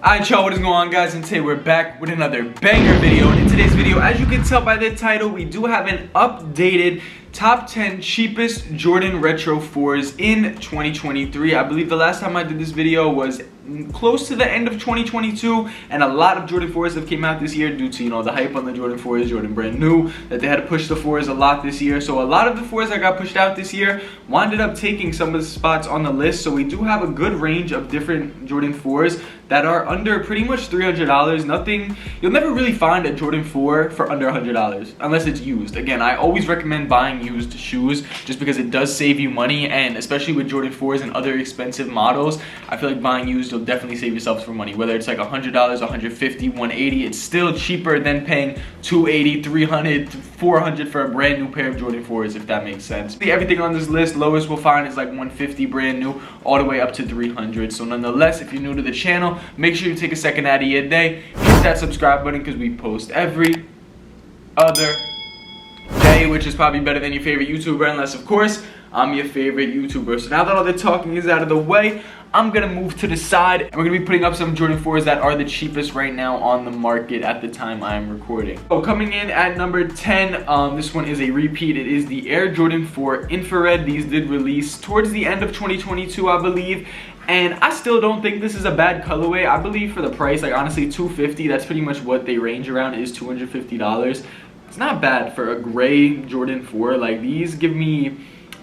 Alright y'all, what is going on guys, and today we're back with another banger video. And in today's video, as you can tell by the title, we do have an updated top 10 cheapest Jordan Retro 4s in 2023. I believe the last time I did this video was close to the end of 2022, and a lot of Jordan 4s have came out this year due to, you know, the hype on the Jordan 4s. Jordan brand new, that they had to push the 4s a lot this year. So a lot of the 4s that got pushed out this year wound up taking some of the spots on the list. So we do have a good range of different Jordan 4s that are under pretty much $300. Nothing, you'll never really find a Jordan 4 for under $100 unless it's used. Again, I always recommend buying used shoes just because it does save you money, and especially with Jordan 4s and other expensive models, I feel like buying used, you'll definitely save yourself some money. Whether it's like $100, $150, $180, it's still cheaper than paying $280, $300, $400 for a brand new pair of Jordan 4s, if that makes sense. Everything on this list, lowest we'll find is like $150 brand new, all the way up to $300. So nonetheless, if you're new to the channel, make sure you take a second out of your day, hit that subscribe button because we post every other day, which is probably better than your favorite YouTuber, unless of course I'm your favorite YouTuber. So now that all the talking is out of the way, I'm gonna move to the side and we're gonna be putting up some Jordan 4s that are the cheapest right now on the market at the time I am recording. So coming in at number 10, this one is a repeat. It is the Air Jordan 4 Infrared. These did release towards the end of 2022, I believe. And I still don't think this is a bad colorway. I believe for the price, like honestly $250, that's pretty much what they range around, is $250. It's not bad for a gray Jordan 4. Like, these give me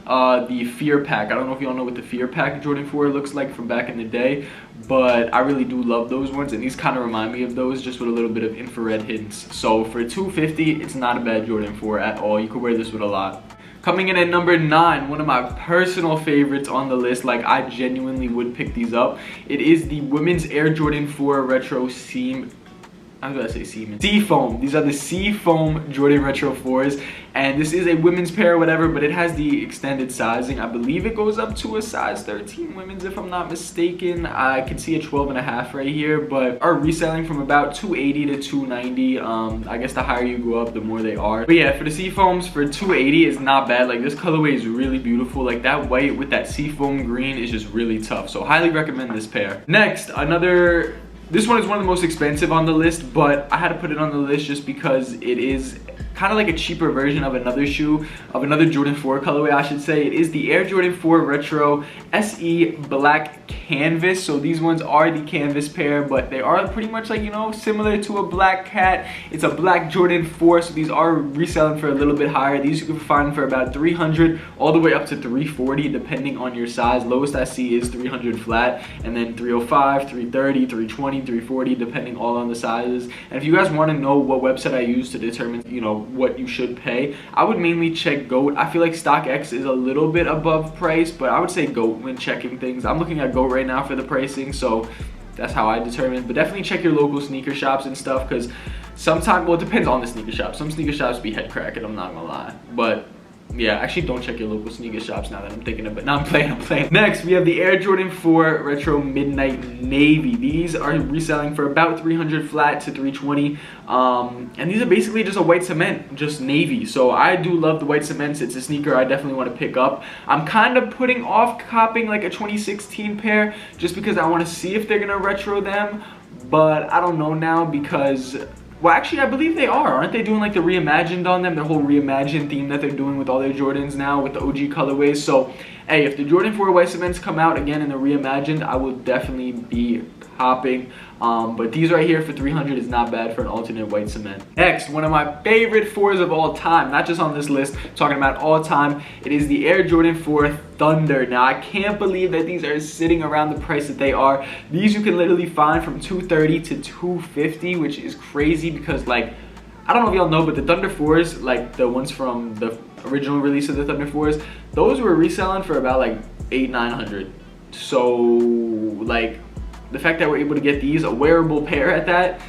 the Fear Pack. I don't know if y'all know what the Fear Pack Jordan 4 looks like from back in the day, but I really do love those ones, and these kind of remind me of those, just with a little bit of infrared hints. So for $250, it's not a bad Jordan 4 at all. You could wear this with a lot. Coming in at number 9, one of my personal favorites on the list, like I genuinely would pick these up. It is the women's Air Jordan 4 Retro Seafoam. These are the Seafoam Jordan Retro 4s, and this is a women's pair or whatever, but it has the extended sizing. I believe it goes up to a size 13 women's, if I'm not mistaken. I can see a 12.5 right here, but are reselling from about $280 to $290. I guess the higher you go up, the more they are. But yeah, for the Seafoams, for $280 is not bad. Like, this colorway is really beautiful. Like, that white with that Seafoam green is just really tough. So highly recommend this pair. Next, this one is one of the most expensive on the list, but I had to put it on the list just because it is kind of like a cheaper version of another shoe, of another Jordan 4 colorway, I should say. It is the Air Jordan 4 Retro SE Black Canvas. So these ones are the canvas pair, but they are pretty much like, you know, similar to a black cat. It's a black Jordan 4, so these are reselling for a little bit higher. These you can find for about $300 all the way up to $340 depending on your size. Lowest I see is $300 flat, and then $305, $330, $320, $340 depending all on the sizes. And if you guys want to know what website I use to determine, you know, what you should pay, I would mainly check GOAT. I feel like StockX is a little bit above price, but I would say GOAT when checking things. I'm looking at GOAT right now for the pricing, so that's how I determine. But definitely check your local sneaker shops and stuff, because sometimes, well, it depends on the sneaker shop. Some sneaker shops be head cracking, I'm not gonna lie. But yeah, actually don't check your local sneaker shops now that I'm thinking of it. No, I'm playing. Next, we have the Air Jordan 4 Retro Midnight Navy. These are reselling for about $300 flat to $320. And these are basically just a white cement, just navy. So I do love the white cements. It's a sneaker I definitely want to pick up. I'm kind of putting off copping like a 2016 pair just because I want to see if they're going to retro them. But I don't know now because, well, actually, I believe they are. Aren't they doing like the reimagined on them? The whole reimagined theme that they're doing with all their Jordans now with the OG colorways. So, hey, if the Jordan 4 white cements come out again in the reimagined, I will definitely be hopping. But these right here for $300 is not bad for an alternate white cement. Next, one of my favorite 4s of all time, not just on this list, talking about all time, it is the Air Jordan 4 Thunder. Now, I can't believe that these are sitting around the price that they are. These you can literally find from $230 to $250, which is crazy because, like, I don't know if y'all know, but the Thunder 4s, like the ones from the original release of the Thunder 4s, those were reselling for about like $800-900. So, like, the fact that we're able to get these, a wearable pair at that,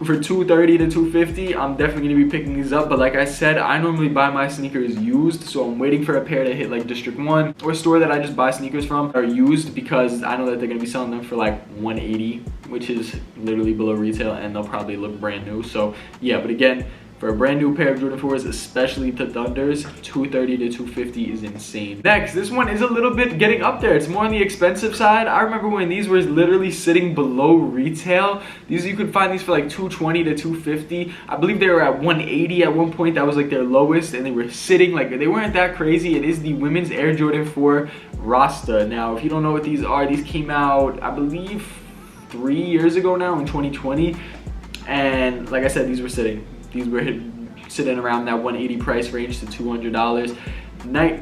for $230 to $250, I'm definitely gonna be picking these up. But like I said, I normally buy my sneakers used, so I'm waiting for a pair to hit like District 1 or a store that I just buy sneakers from are used, because I know that they're gonna be selling them for like $180, which is literally below retail, and they'll probably look brand new. So yeah, but again, For a brand new pair of Jordan 4s, especially the Thunders, $230 to $250 is insane. Next, this one is a little bit getting up there. It's more on the expensive side. I remember when these were literally sitting below retail. These, you could find these for like $220 to $250. I believe they were at $180 at one point. That was like their lowest, and they were sitting like, they weren't that crazy. It is the women's Air Jordan 4 Rasta. Now, if you don't know what these are, these came out, I believe, 3 years ago now in 2020. And like I said, these were sitting. These were sitting around that $180 price range to $200.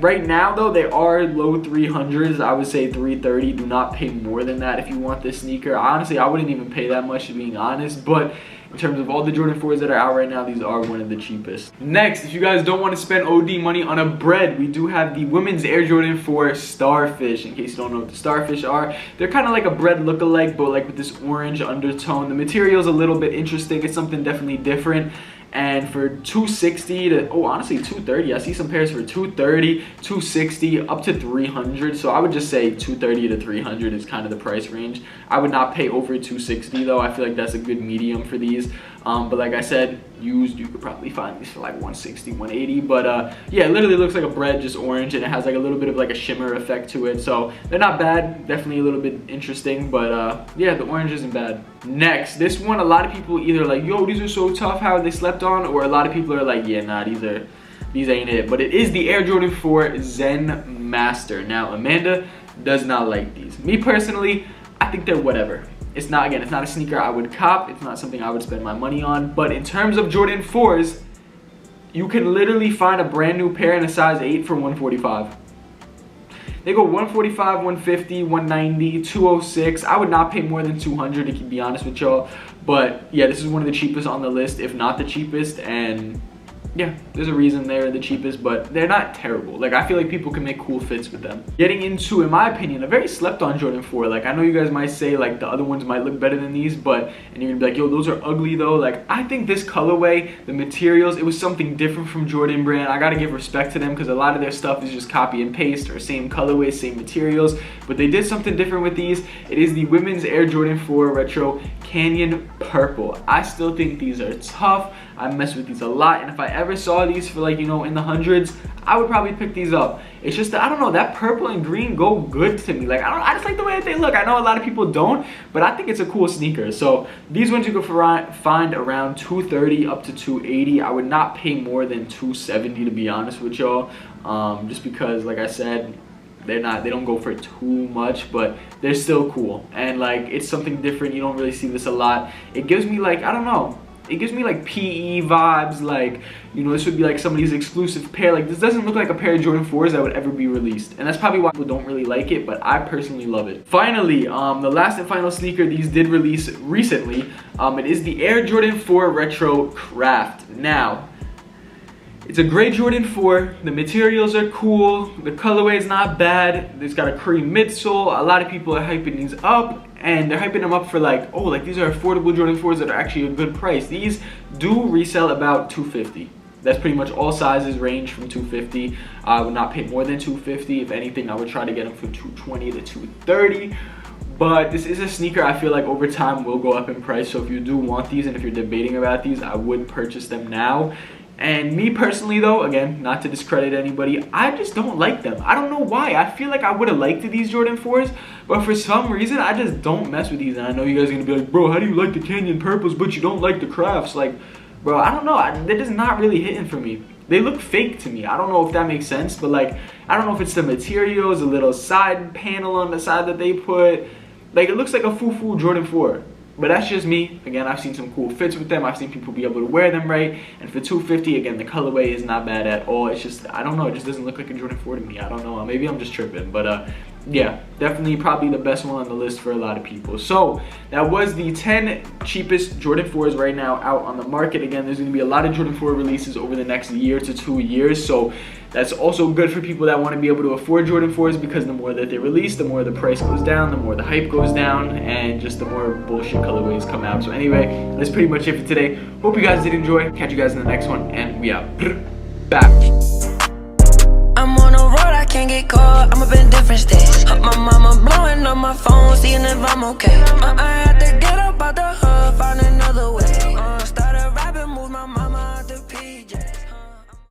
Right now though, they are low 300s. I would say $330. Do not pay more than that if you want this sneaker. Honestly, I wouldn't even pay that much, to being honest, but in terms of all the Jordan 4s that are out right now, these are one of the cheapest. Next, if you guys don't want to spend OD money on a bread, we do have the women's Air Jordan 4 Starfish. In case you don't know what the Starfish are, they're kind of like a bread look-alike, but like with this orange undertone. The material is a little bit interesting. It's something definitely different. And for $260 to, oh, honestly $230, I see some pairs for $230, $260, up to $300. So I would just say $230 to $300 is kind of the price range. I would not pay over $260 though. I feel like that's a good medium for these. But like I said, used, you could probably find these for like $160, $180. But yeah, it literally looks like a bread, just orange, and it has like a little bit of like a shimmer effect to it. So they're not bad, definitely a little bit interesting, but yeah, the orange isn't bad. Next, this one, a lot of people either like, yo, these are so tough, how they slept on, or a lot of people are like, yeah, nah, these ain't it. But it is the Air Jordan 4 Zen Master. Now, Amanda does not like these. Me personally, I think they're whatever. It's not, again, it's not a sneaker I would cop. It's not something I would spend my money on. But in terms of Jordan 4s, you can literally find a brand new pair in a size 8 for $145. They go $145, $150, $190, $206. I would not pay more than $200 to be honest with y'all. But yeah, this is one of the cheapest on the list, if not the cheapest. And yeah, there's a reason they're the cheapest, but they're not terrible. Like, I feel like people can make cool fits with them. Getting into, in my opinion, a very slept on Jordan 4. Like, I know you guys might say like the other ones might look better than these, but, and you're gonna be like, yo, those are ugly though. Like, I think this colorway, the materials, it was something different from Jordan brand. I gotta give respect to them because a lot of their stuff is just copy and paste or same colorway, same materials, but they did something different with these. It is the women's Air Jordan 4 Retro Canyon Purple. I still think these are tough. I mess with these a lot, and if I ever saw these for like, you know, in the hundreds, I would probably pick these up. It's just that, I don't know, that purple and green go good to me. Like, I just like the way that they look. I know a lot of people don't, but I think it's a cool sneaker. So these ones you can find around $230 up to $280. I would not pay more than $270 to be honest with y'all, just because, like I said, they don't go for too much, but they're still cool. And like, it's something different. You don't really see this a lot. It gives me like, I don't know, it gives me like PE vibes. Like, you know, this would be like somebody's exclusive pair. Like, this doesn't look like a pair of Jordan 4s that would ever be released, and that's probably why people don't really like it, but I personally love it. Finally, the last and final sneaker these did release recently, it is the Air Jordan 4 Retro Craft. Now, it's a gray Jordan 4. The materials are cool. The colorway is not bad. It's got a cream midsole. A lot of people are hyping these up, and they're hyping them up for like, oh, like these are affordable Jordan 4s that are actually a good price. These do resell about $250. That's pretty much all sizes range from $250. I would not pay more than $250. If anything, I would try to get them for $220 to $230. But this is a sneaker I feel like over time will go up in price. So if you do want these and if you're debating about these, I would purchase them now. And me personally though, again, not to discredit anybody, I just don't like them. I don't know why. I feel like I would have liked these Jordan 4s, but for some reason, I just don't mess with these. And I know you guys are going to be like, bro, how do you like the Canyon Purples, but you don't like the Crafts? Like, bro, I don't know. They're just not really hitting for me. They look fake to me. I don't know if that makes sense, but like, I don't know if it's the materials, a little side panel on the side that they put. Like, it looks like a foo-foo Jordan 4. But that's just me. Again, I've seen some cool fits with them. I've seen people be able to wear them right. And for $250, again, the colorway is not bad at all. It's just, I don't know, it just doesn't look like a Jordan 4 to me. I don't know. Maybe I'm just tripping. But yeah, definitely probably the best one on the list for a lot of people. So that was the 10 cheapest Jordan 4s right now out on the market. Again, there's going to be a lot of Jordan 4 releases over the next year to 2 years. So that's also good for people that want to be able to afford Jordan 4s, because the more that they release, the more the price goes down, the more the hype goes down, and just the more bullshit colorways come out. So anyway, that's pretty much it for today. Hope you guys did enjoy. Catch you guys in the next one, and we out. Back. I'm on the road, I can't get caught. I'm up in different states. My mama blowing up my phone, seeing if I'm okay. I had to get up out the hood, find another way.